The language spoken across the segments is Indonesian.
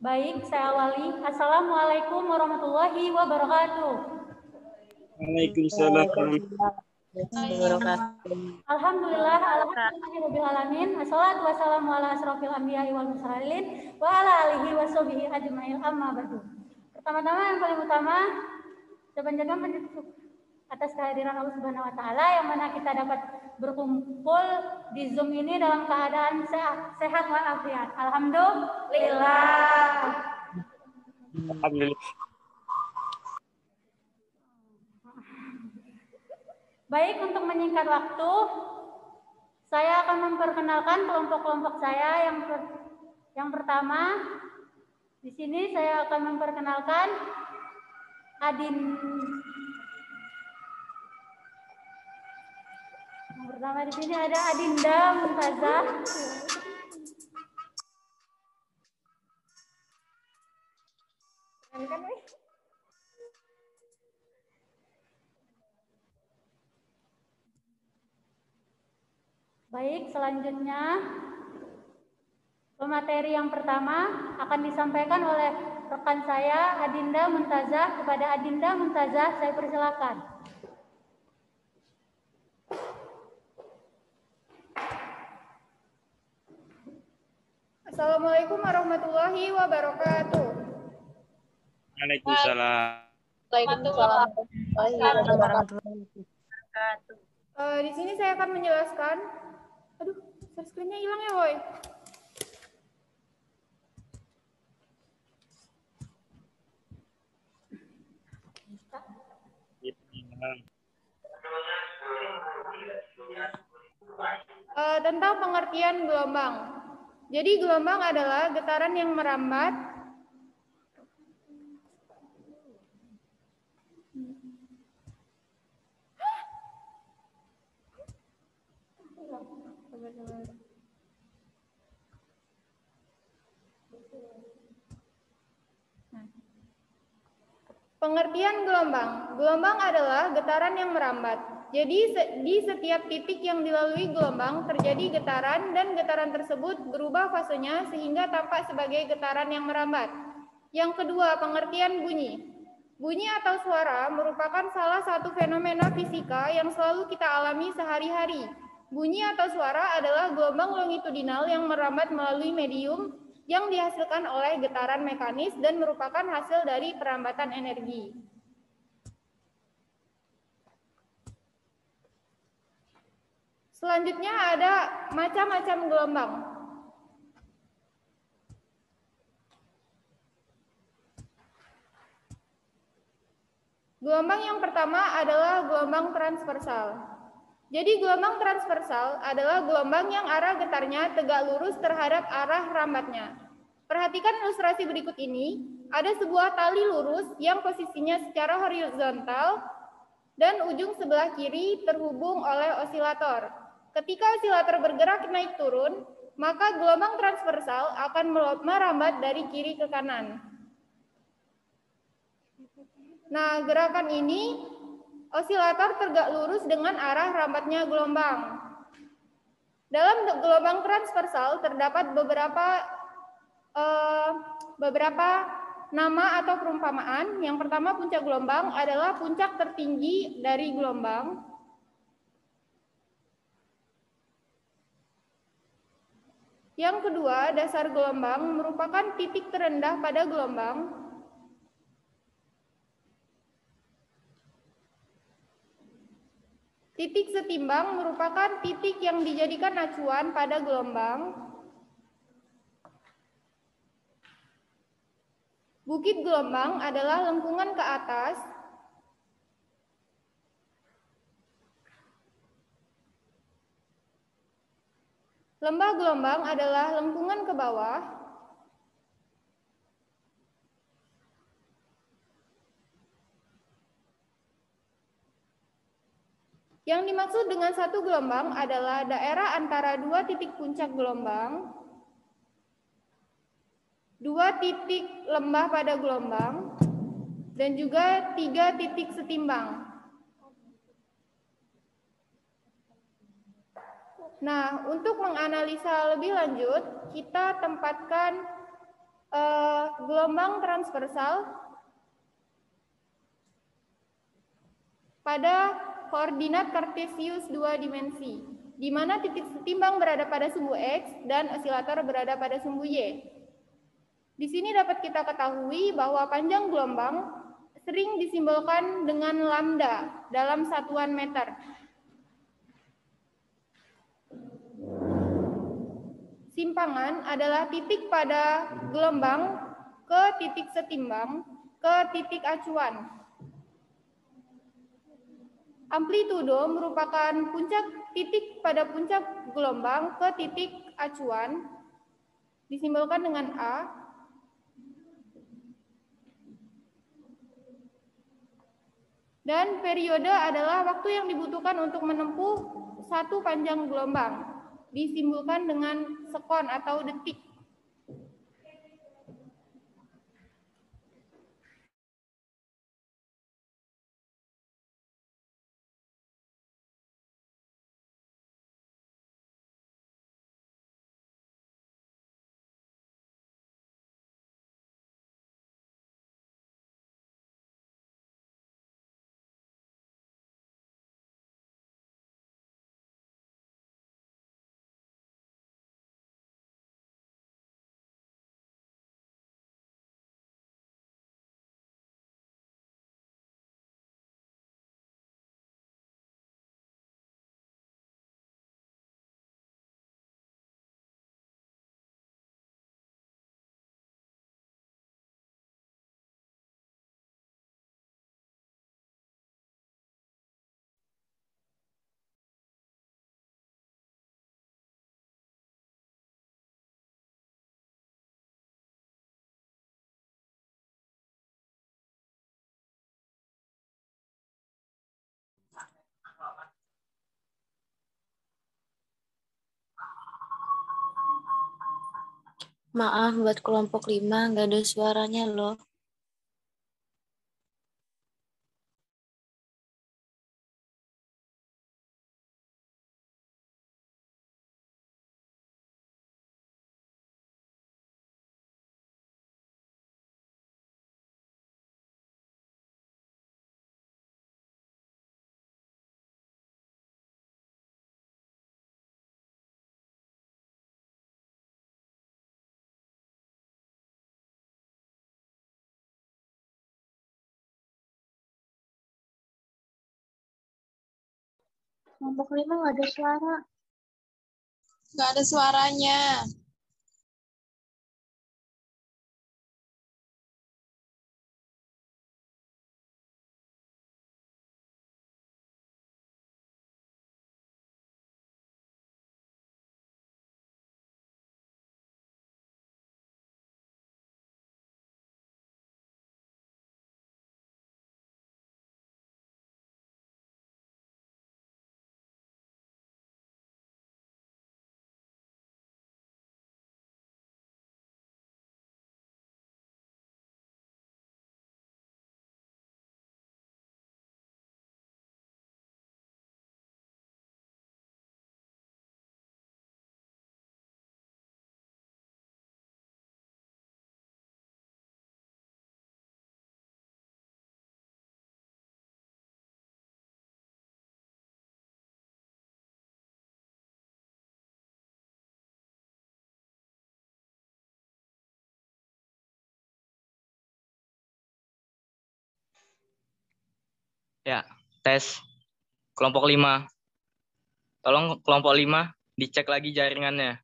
Baik, saya awali. Assalamualaikum warahmatullahi wabarakatuh. Waalaikumsalam. Alhamdulillah, alhamdulillahirabbil alamin. Wassalatu wassalamu ala asrofil anbiya'i wal mursalin wa ala alihi washabihi ajmain, amma ba'du. Pertama-tama yang paling utama, saya panjatkan puji atas kehadiran Allah Subhanahu wa taala yang mana kita dapat berkumpul di Zoom ini dalam keadaan sehat walafiat. Alhamdulillah. Alhamdulillah. Baik, untuk menyingkat waktu, saya akan memperkenalkan kelompok-kelompok saya. Yang pertama, di sini saya akan memperkenalkan Yang pertama di sini ada Adinda Muntazah. Baik, selanjutnya pemateri yang pertama akan disampaikan oleh rekan saya Adinda Muntazah. Kepada Adinda Muntazah saya persilakan. Assalamualaikum warahmatullahi wabarakatuh. Waalaikumsalam. Waalaikumsalam warahmatullahi wabarakatuh. Di sini saya akan menjelaskan. Aduh, share screen-nya hilang ya, woi. Tentang pengertian gelombang. Jadi gelombang adalah getaran yang merambat Pengertian gelombang. Gelombang adalah getaran yang merambat. Jadi di setiap titik yang dilalui gelombang terjadi getaran dan getaran tersebut berubah fasenya sehingga tampak sebagai getaran yang merambat. Yang kedua, pengertian bunyi. Bunyi atau suara merupakan salah satu fenomena fisika yang selalu kita alami sehari-hari. Bunyi atau suara adalah gelombang longitudinal yang merambat melalui medium yang dihasilkan oleh getaran mekanis dan merupakan hasil dari perambatan energi. Selanjutnya ada macam-macam gelombang. Gelombang yang pertama adalah gelombang transversal. Jadi gelombang transversal adalah gelombang yang arah getarnya tegak lurus terhadap arah rambatnya. Perhatikan ilustrasi berikut ini. Ada sebuah tali lurus yang posisinya secara horizontal dan ujung sebelah kiri terhubung oleh osilator. Ketika osilator bergerak naik turun, maka gelombang transversal akan merambat dari kiri ke kanan. Nah, gerakan ini osilator tegak lurus dengan arah rambatnya gelombang. Dalam gelombang transversal terdapat beberapa nama atau perumpamaan. Yang pertama, puncak gelombang adalah puncak tertinggi dari gelombang. Yang kedua, dasar gelombang merupakan titik terendah pada gelombang. Titik setimbang merupakan titik yang dijadikan acuan pada gelombang. Bukit gelombang adalah lengkungan ke atas. Lembah gelombang adalah lengkungan ke bawah. Yang dimaksud dengan satu gelombang adalah daerah antara dua titik puncak gelombang, dua titik lembah pada gelombang, dan juga tiga titik setimbang. Nah, untuk menganalisa lebih lanjut, kita tempatkan gelombang transversal pada koordinat kartesius 2 dimensi, di mana titik setimbang berada pada sumbu X dan osilator berada pada sumbu Y. Di sini dapat kita ketahui bahwa panjang gelombang sering disimbolkan dengan lambda dalam satuan meter. Simpangan adalah titik pada gelombang ke titik setimbang ke titik acuan. Amplitudo merupakan titik pada puncak gelombang ke titik acuan, disimbolkan dengan A. Dan periode adalah waktu yang dibutuhkan untuk menempuh satu panjang gelombang, disimbolkan dengan sekon atau detik. Maaf, buat kelompok 5 nggak ada suaranya loh. Kelompok 5 nggak ada suara. Nggak ada suaranya. Ya, tes kelompok 5. Tolong kelompok 5 dicek lagi jaringannya.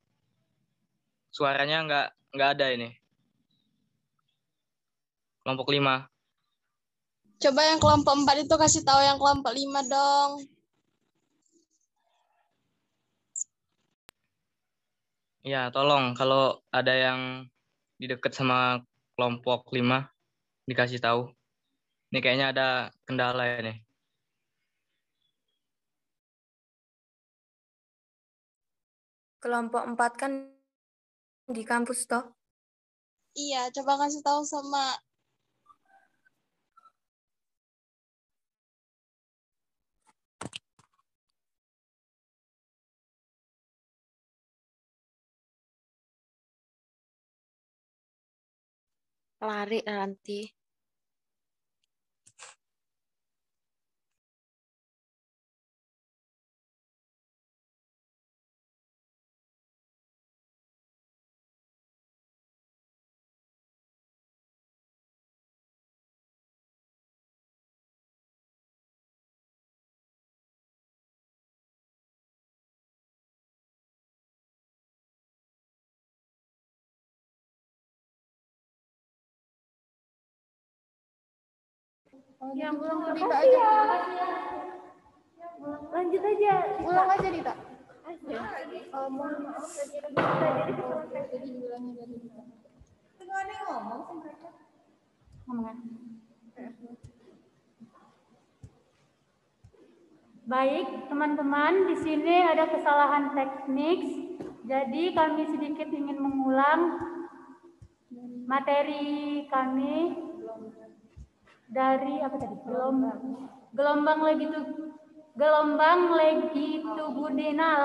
Suaranya nggak ada ini. Kelompok 5. Coba yang kelompok 4 itu kasih tahu yang kelompok 5 dong. Ya, tolong kalau ada yang di dekat sama kelompok 5 dikasih tahu. Ini kayaknya ada kendala ini. Kelompok 4 kan di kampus toh? Iya, coba kasih tahu sama Lari nanti. Yang belum Dita aja. Lanjut aja. Ulang aja Dita. Mohon maaf tadi Jadi bilangnya dari Dita. Nggak ada yang ngomong sih mereka. ngomong. Baik, teman-teman, di sini ada kesalahan teknik. Jadi kami sedikit ingin mengulang materi kami dari apa tadi? Gelombang longitudinal.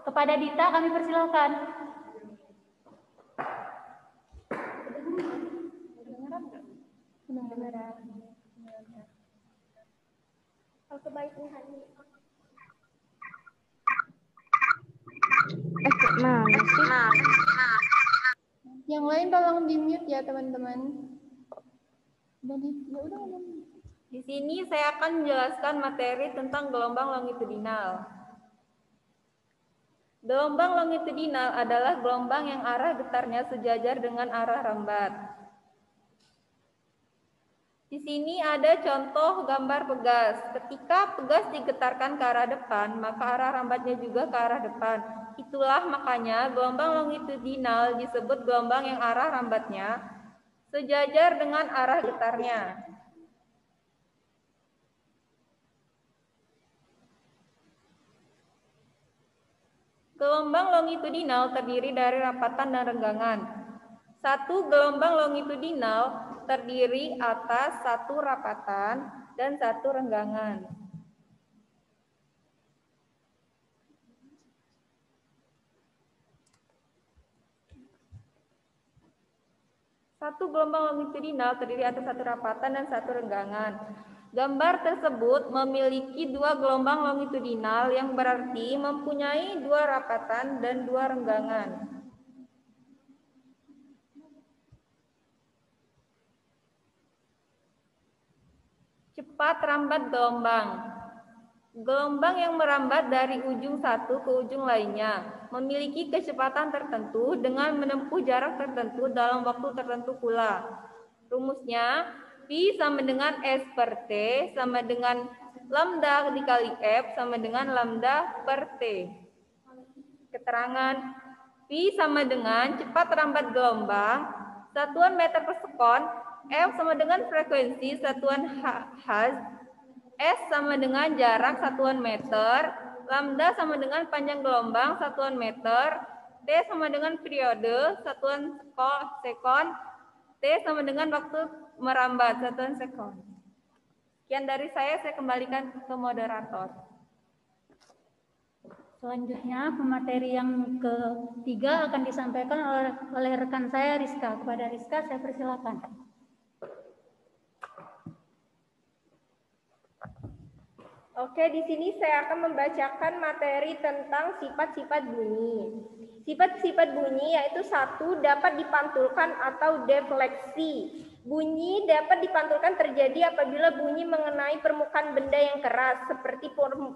Kepada Dita kami persilahkan. Yang lain tolong di-mute ya teman-teman. Di sini saya akan menjelaskan materi tentang gelombang longitudinal. Gelombang longitudinal adalah gelombang yang arah getarnya sejajar dengan arah rambat. Di sini ada contoh gambar pegas. Ketika pegas digetarkan ke arah depan, maka arah rambatnya juga ke arah depan. Itulah makanya gelombang longitudinal disebut gelombang yang arah rambatnya sejajar dengan arah getarnya. Gelombang longitudinal terdiri dari rapatan dan renggangan. Satu gelombang longitudinal terdiri atas satu rapatan dan satu renggangan. Satu gelombang longitudinal terdiri atas satu rapatan dan satu renggangan. Gambar tersebut memiliki dua gelombang longitudinal yang berarti mempunyai dua rapatan dan dua renggangan. Cepat rambat gelombang. Gelombang yang merambat dari ujung satu ke ujung lainnya memiliki kecepatan tertentu dengan menempuh jarak tertentu dalam waktu tertentu pula. Rumusnya, Pi sama dengan S per T sama dengan lambda dikali F sama dengan lambda per T. Keterangan, Pi sama dengan cepat rambat gelombang, satuan meter per sekon, F sama dengan frekuensi satuan Hertz, S sama dengan jarak satuan meter, lambda sama dengan panjang gelombang satuan meter, T sama dengan periode satuan sekon, T sama dengan waktu merambat satuan sekon. Sekian dari saya kembalikan ke moderator. Selanjutnya pemateri yang ketiga akan disampaikan oleh rekan saya Rizka. Kepada Rizka saya persilakan. Oke, di sini saya akan membacakan materi tentang sifat-sifat bunyi. Sifat-sifat bunyi yaitu satu, dapat dipantulkan atau defleksi. Bunyi dapat dipantulkan terjadi apabila bunyi mengenai permukaan benda yang keras seperti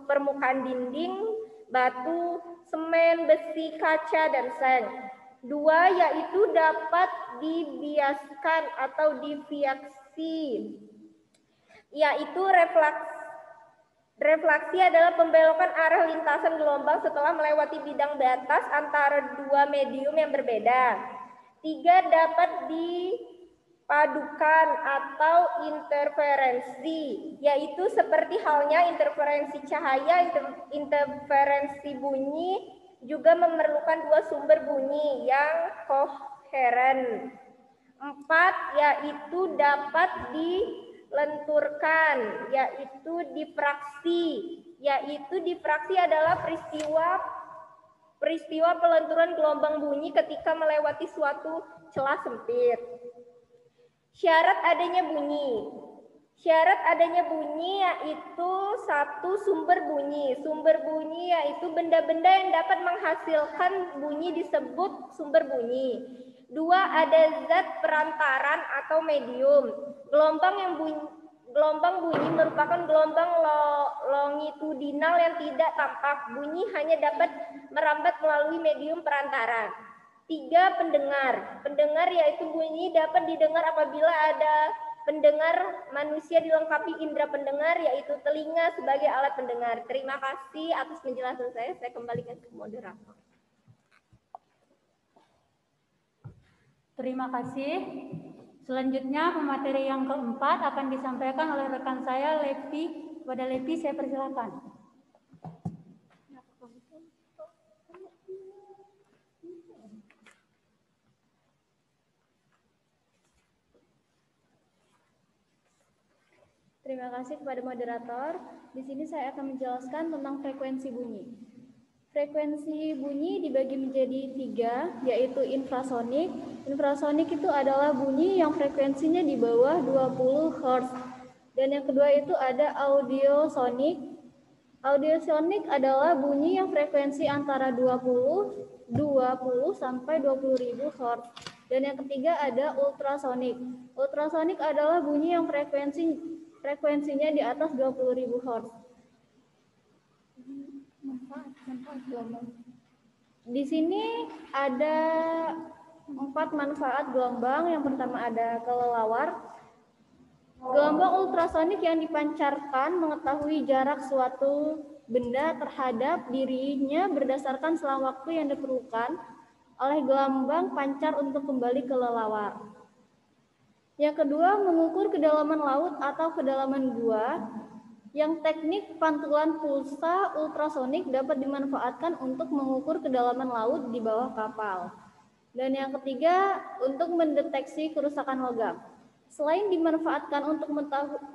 permukaan dinding, batu, semen, besi, kaca, dan seng. Dua, yaitu dapat dibiaskan atau deviasi, yaitu refleksi adalah pembelokan arah lintasan gelombang setelah melewati bidang batas antara dua medium yang berbeda. Tiga, dapat dipadukan atau interferensi, yaitu seperti halnya interferensi cahaya, interferensi bunyi, juga memerlukan dua sumber bunyi yang koheren. Empat, yaitu dapat dilenturkan, yaitu difraksi. Yaitu difraksi adalah peristiwa peristiwa pelenturan gelombang bunyi ketika melewati suatu celah sempit. Syarat adanya bunyi. Syarat adanya bunyi yaitu satu, sumber bunyi. Sumber bunyi yaitu benda-benda yang dapat menghasilkan bunyi disebut sumber bunyi. Dua, ada zat perantaran atau medium. Gelombang bunyi merupakan gelombang longitudinal yang tidak tampak. Bunyi hanya dapat merambat melalui medium perantara. Tiga, pendengar. Pendengar yaitu bunyi dapat didengar apabila ada pendengar manusia dilengkapi indera pendengar yaitu telinga sebagai alat pendengar. Terima kasih atas penjelasan saya. Saya kembalikan ke moderator. Terima kasih. Selanjutnya pemateri yang keempat akan disampaikan oleh rekan saya Levi. Kepada Levi saya persilakan. Terima kasih kepada moderator. Di sini saya akan menjelaskan tentang frekuensi bunyi. Frekuensi bunyi dibagi menjadi 3, yaitu infrasonik. Infrasonik itu adalah bunyi yang frekuensinya di bawah 20 Hz. Dan yang kedua itu ada audiosonik. Audiosonik adalah bunyi yang frekuensi antara 20 sampai 20.000 Hz. Dan yang ketiga ada ultrasonik. Ultrasonik adalah bunyi yang frekuensinya di atas 20.000 Hz. Di sini ada 4 manfaat gelombang. Yang pertama ada kelelawar. Gelombang ultrasonik yang dipancarkan mengetahui jarak suatu benda terhadap dirinya berdasarkan selang waktu yang diperlukan oleh gelombang pancar untuk kembali ke kelelawar. Yang kedua, mengukur kedalaman laut atau kedalaman gua, yang teknik pantulan pulsa ultrasonik dapat dimanfaatkan untuk mengukur kedalaman laut di bawah kapal. Dan yang ketiga, untuk mendeteksi kerusakan logam. Selain dimanfaatkan untuk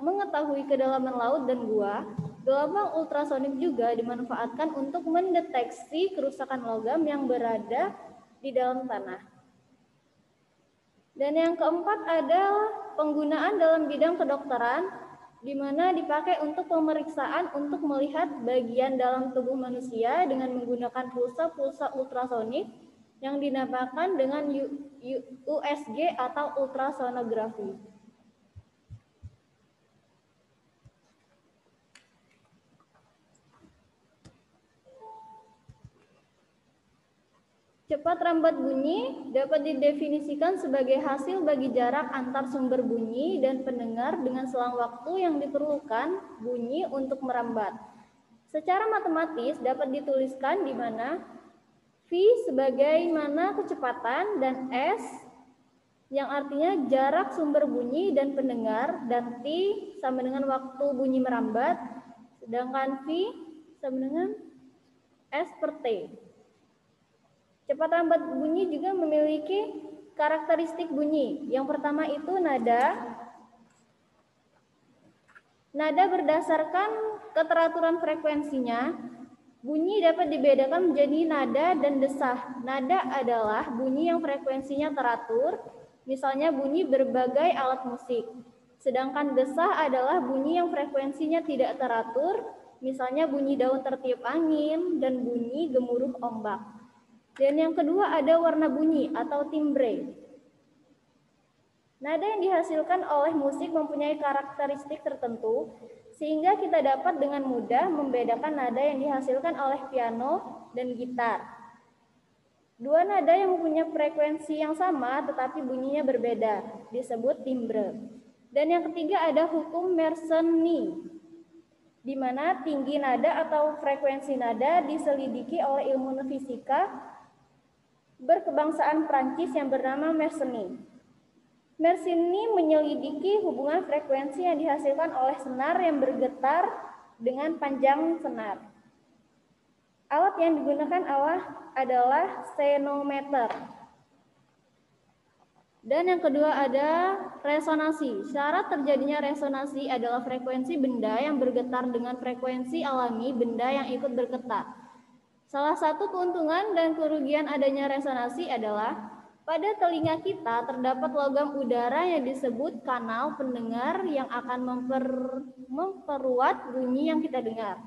mengetahui kedalaman laut dan gua, gelombang ultrasonik juga dimanfaatkan untuk mendeteksi kerusakan logam yang berada di dalam tanah. Dan yang keempat adalah penggunaan dalam bidang kedokteran, di mana dipakai untuk pemeriksaan untuk melihat bagian dalam tubuh manusia dengan menggunakan pulsa ultrasonik yang dinamakan dengan USG atau ultrasonografi. Cepat rambat bunyi dapat didefinisikan sebagai hasil bagi jarak antar sumber bunyi dan pendengar dengan selang waktu yang diperlukan bunyi untuk merambat. Secara matematis dapat dituliskan di mana V sebagaimana kecepatan dan S yang artinya jarak sumber bunyi dan pendengar, dan T sama dengan waktu bunyi merambat, sedangkan V sama dengan S per T. Cepat rambat bunyi juga memiliki karakteristik bunyi. Yang pertama itu nada. Nada berdasarkan keteraturan frekuensinya, bunyi dapat dibedakan menjadi nada dan desah. Nada adalah bunyi yang frekuensinya teratur, misalnya bunyi berbagai alat musik. Sedangkan desah adalah bunyi yang frekuensinya tidak teratur, misalnya bunyi daun tertiup angin dan bunyi gemuruh ombak. Dan yang kedua ada warna bunyi atau timbre. Nada yang dihasilkan oleh musik mempunyai karakteristik tertentu, sehingga kita dapat dengan mudah membedakan nada yang dihasilkan oleh piano dan gitar. Dua nada yang mempunyai frekuensi yang sama tetapi bunyinya berbeda disebut timbre. Dan yang ketiga ada hukum Mersenne, di mana tinggi nada atau frekuensi nada diselidiki oleh ilmuwan fisika berkebangsaan Prancis yang bernama Mersenne. Mersenne menyelidiki hubungan frekuensi yang dihasilkan oleh senar yang bergetar dengan panjang senar. Alat yang digunakan adalah senometer. Dan yang kedua ada resonansi. Syarat terjadinya resonansi adalah frekuensi benda yang bergetar dengan frekuensi alami benda yang ikut bergetar. Salah satu keuntungan dan kerugian adanya resonansi adalah pada telinga kita terdapat logam udara yang disebut kanal pendengar yang akan memperkuat bunyi yang kita dengar.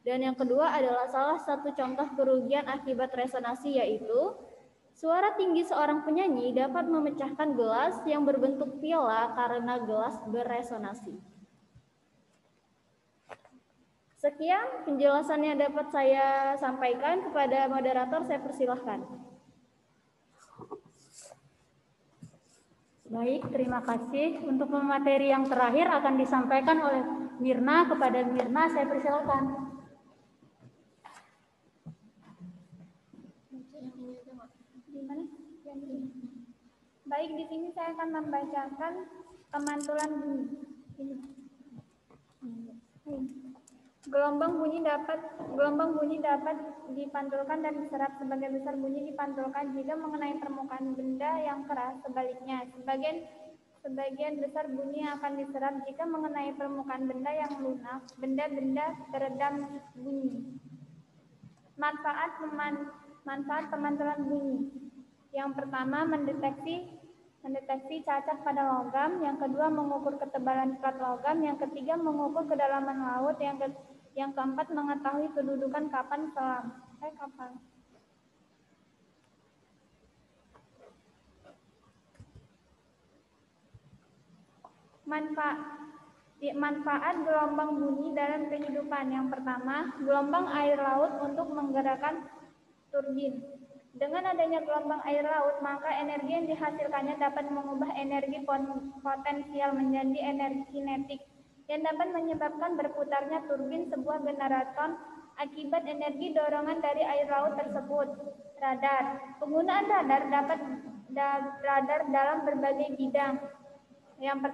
Dan yang kedua adalah salah satu contoh kerugian akibat resonansi yaitu suara tinggi seorang penyanyi dapat memecahkan gelas yang berbentuk piala karena gelas beresonansi. Sekian penjelasan yang dapat saya sampaikan. Kepada moderator saya persilahkan. Baik, terima kasih. Untuk materi yang terakhir akan disampaikan oleh Mirna. Kepada Mirna saya persilakan. Baik, di sini saya akan membacakan pemantulan bunyi. Gelombang bunyi dapat dipantulkan dan diserap. Sebagian besar bunyi dipantulkan jika mengenai permukaan benda yang keras. Sebaliknya, sebagian besar bunyi akan diserap jika mengenai permukaan benda yang lunak. Benda-benda teredam bunyi. Manfaat pemantulan bunyi. Yang pertama, mendeteksi cacat pada logam. Yang kedua, mengukur ketebalan plat logam. Yang ketiga, mengukur kedalaman laut. Yang keempat, mengetahui kedudukan kapal selam. Manfaat gelombang bunyi dalam kehidupan. Yang pertama, gelombang air laut untuk menggerakkan turbin. Dengan adanya gelombang air laut, maka energi yang dihasilkannya dapat mengubah energi potensial menjadi energi kinetik yang dapat menyebabkan berputarnya turbin sebuah generator akibat energi dorongan dari air laut tersebut. Radar. Penggunaan radar dalam berbagai bidang. Yang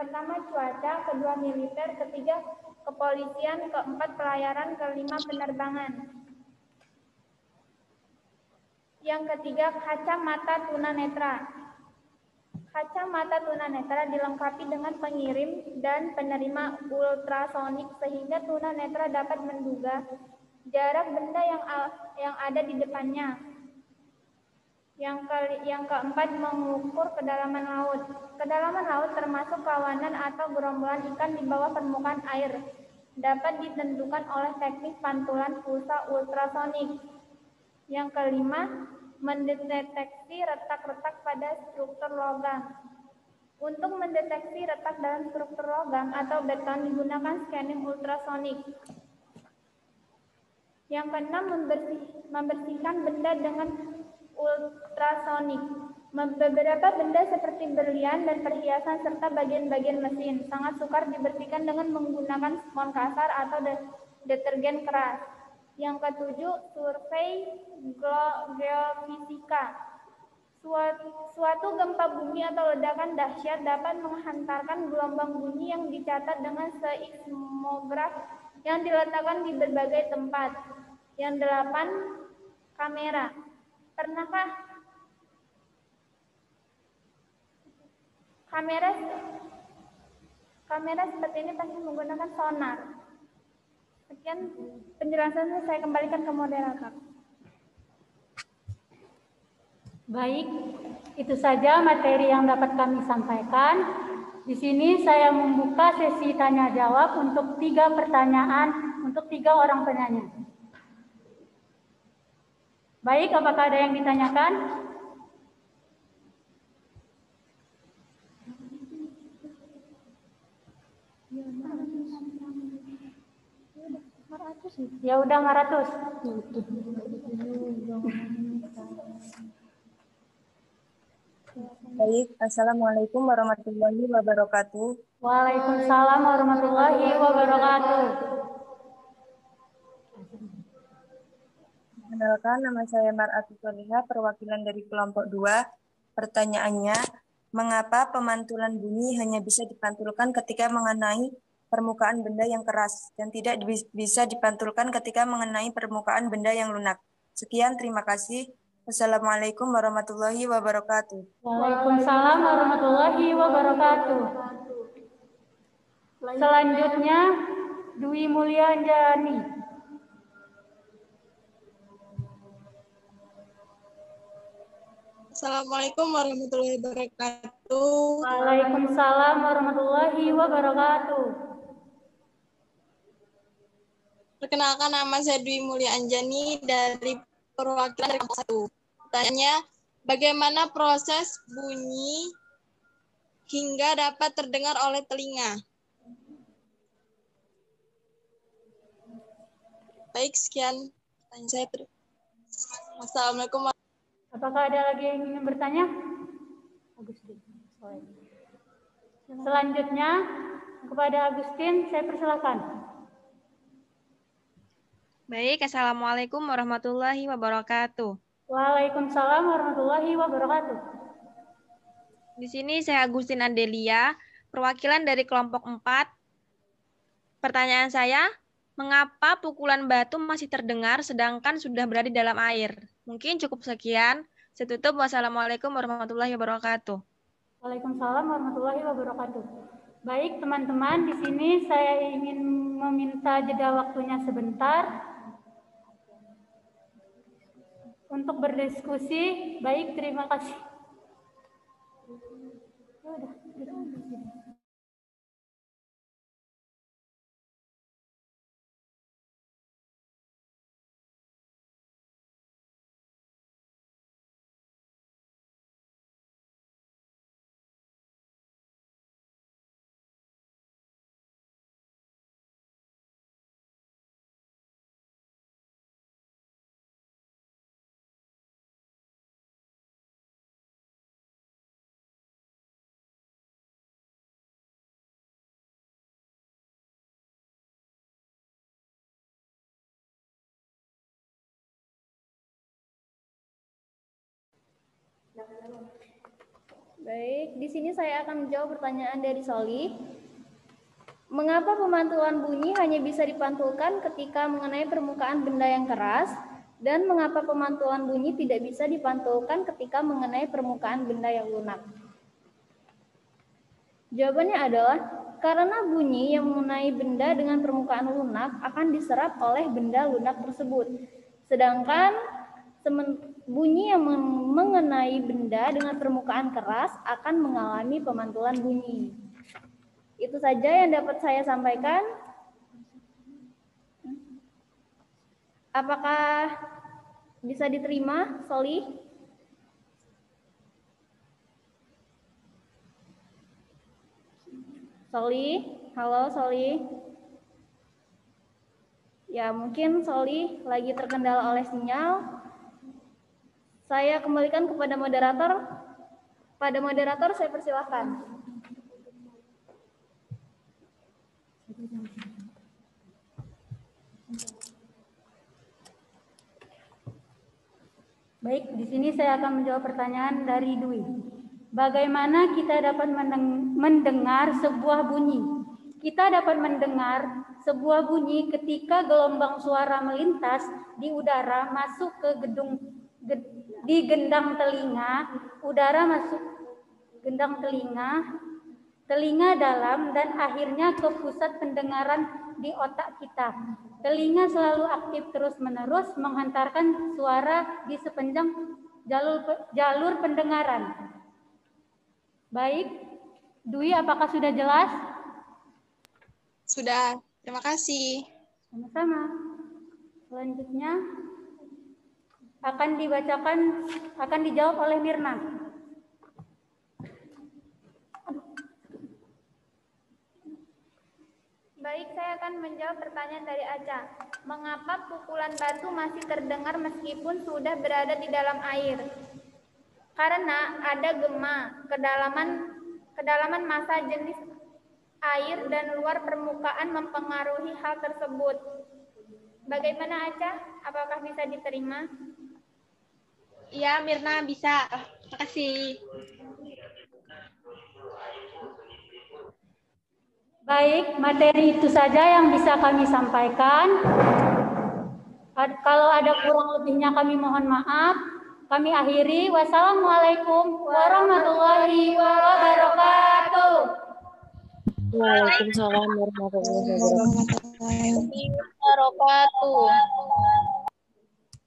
pertama cuaca, kedua militer, ketiga kepolisian, keempat pelayaran, kelima penerbangan. Yang ketiga, kacamata tunanetra. Kacamata tunanetra dilengkapi dengan pengirim dan penerima ultrasonik sehingga tunanetra dapat menduga jarak benda yang ada di depannya. Yang keempat, mengukur kedalaman laut. Kedalaman laut termasuk kawanan atau gerombolan ikan di bawah permukaan air. Dapat ditentukan oleh teknik pantulan pulsa ultrasonik. Yang kelima, mendeteksi retak-retak pada struktur logam. Untuk mendeteksi retak dalam struktur logam atau beton digunakan scanning ultrasonik. Yang keenam, membersihkan benda dengan ultrasonik. Beberapa benda seperti berlian dan perhiasan serta bagian-bagian mesin sangat sukar dibersihkan dengan menggunakan spons kasar atau detergen keras. Yang ketujuh, survei geofisika. Suatu gempa bumi atau ledakan dahsyat dapat menghantarkan gelombang bunyi yang dicatat dengan seismograf yang diletakkan di berbagai tempat. Yang delapan, kamera. Pernahkah kamera seperti ini pasti menggunakan sonar. Sekian penjelasannya, saya kembalikan ke moderator. Baik, itu saja materi yang dapat kami sampaikan. Di sini saya membuka sesi tanya jawab untuk 3 pertanyaan untuk 3 orang penanya. Baik, apakah ada yang ditanyakan? Ya udah 500. Baik, Assalamualaikum warahmatullahi wabarakatuh. Waalaikumsalam warahmatullahi wabarakatuh. Perkenalkan, nama saya Mar'atu Soliha, perwakilan dari kelompok 2. Pertanyaannya, mengapa pemantulan bunyi hanya bisa dipantulkan ketika mengenai permukaan benda yang keras dan tidak bisa dipantulkan ketika mengenai permukaan benda yang lunak? Sekian, terima kasih. Wassalamualaikum warahmatullahi wabarakatuh. Waalaikumsalam warahmatullahi wabarakatuh. Selanjutnya, Dwi Mulyanjani. Assalamualaikum warahmatullahi wabarakatuh. Waalaikumsalam warahmatullahi wabarakatuh. Perkenalkan, nama saya Dwi Mulia Anjani dari perwakilan dari kelompok 1. Pertanyaannya, bagaimana proses bunyi hingga dapat terdengar oleh telinga? Baik, sekian pertanyaan saya. Wassalamualaikum. Apakah ada lagi yang ingin bertanya? Agustin. Selanjutnya, kepada Agustin, saya persilakan. Baik, Assalamualaikum warahmatullahi wabarakatuh. Waalaikumsalam warahmatullahi wabarakatuh. Di sini saya Agustin Adelia, perwakilan dari kelompok 4. Pertanyaan saya, mengapa pukulan batu masih terdengar sedangkan sudah berada di dalam air? Mungkin cukup sekian. Saya tutup. Wassalamualaikum warahmatullahi wabarakatuh. Waalaikumsalam warahmatullahi wabarakatuh. Baik, teman-teman, di sini saya ingin meminta jeda waktunya sebentar untuk berdiskusi. Baik, terima kasih. Baik, di sini saya akan menjawab pertanyaan dari Soli. Mengapa pemantulan bunyi hanya bisa dipantulkan ketika mengenai permukaan benda yang keras, dan mengapa pemantulan bunyi tidak bisa dipantulkan ketika mengenai permukaan benda yang lunak? Jawabannya adalah karena bunyi yang mengenai benda dengan permukaan lunak akan diserap oleh benda lunak tersebut. Sedangkan bunyi yang mengenai benda dengan permukaan keras akan mengalami pemantulan bunyi. Itu saja yang dapat saya sampaikan. Apakah bisa diterima, Soli? Soli, halo Soli. Ya, mungkin Soli lagi terkendala oleh sinyal. Saya kembalikan kepada moderator. Pada moderator saya persilahkan. Baik, di sini saya akan menjawab pertanyaan dari Dwi. Bagaimana kita dapat mendengar sebuah bunyi? Kita dapat mendengar sebuah bunyi ketika gelombang suara melintas di udara masuk ke di gendang telinga, udara masuk gendang telinga dalam dan akhirnya ke pusat pendengaran di otak kita. Telinga selalu aktif terus-menerus menghantarkan suara di sepanjang jalur pendengaran. Baik, Dwi, apakah sudah jelas? Sudah, terima kasih. Sama-sama. Selanjutnya akan dijawab oleh Mirna. Baik, saya akan menjawab pertanyaan dari Aca. Mengapa pukulan batu masih terdengar meskipun sudah berada di dalam air? Karena ada gema, kedalaman massa jenis air dan luar permukaan mempengaruhi hal tersebut. Bagaimana Aca? Apakah bisa diterima? Iya, Mirna bisa. Terima kasih. Baik, materi itu saja yang bisa kami sampaikan. Kalau ada kurang lebihnya kami mohon maaf. Kami akhiri. Wassalamualaikum warahmatullahi wabarakatuh. Waalaikumsalam warahmatullahi wabarakatuh. Wabarakatuh.